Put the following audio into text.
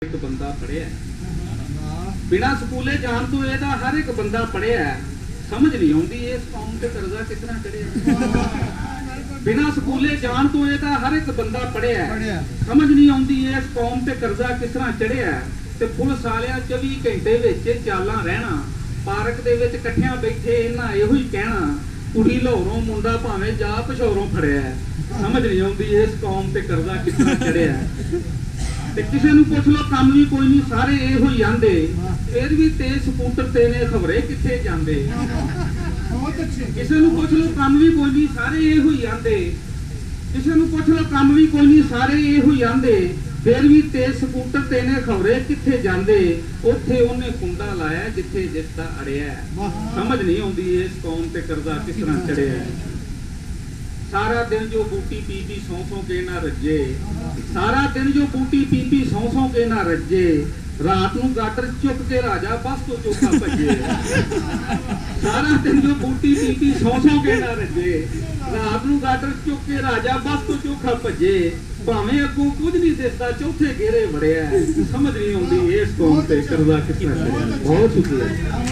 एक बंदा पढ़िया बिना स्कूले जान तो ये हर एक बंदा पढ़िया समझ नहीं आती इस कौम ते कर्जा कितना चढ़िया बिना स्कूले जान तो ये हर एक बंदा पढ़िया समझ नहीं आती इस कौम ते कर्जा किस तरह चढ़िया ते पुलिस वालियां 24 घंटे विच चालां रहना पार्क दे विच इकट्ठियां बैठे इन्हां इहो ही कहना कुड़ी लाहौरों मुंडा भावें जा पिछोरों फड़िया समझ नहीं आती इस कौम ते कर्जा किस तरह चढ़िया ते किसी नूं पुछ लो काम भी कोई नहीं सारे इहो ही आंदे फिर भी तेज स्कूटर ते ने खबरे किथे जांदे किसी नूं पुछ लो काम भी कोई नहीं सारे इहो ही आंदे किसी नूं पुछ लो काम भी कोई नहीं सारे इहो ही आंदे फिर भी तेज स्कूटर ते ने खबरे किथे जांदे उत्थे उन्हें कुंडा लाया जिथे जिसदा अड़िया समझ नहीं आउंदी इस कौम ते कर्जा किस तरह चढ़िया सारा दिन जो बूटी पी पी सौ के ना रजे सारा दिन जो बूटी पी पी सौ के ना रजे रात नूं गाटर चुक के राजा बस तो चौका भजे सारा दिन जो बूटी पी पी सौ के ना रजे रात नूं गाटर चुक के राजा बस तो चौका भजे भावें अगों कुछ नहीं दिसदा चौथे घेरे वड़िया समझ नहीं आउंदी इस कौम ते कर्जा किस तरह बहुत शुक्रिया।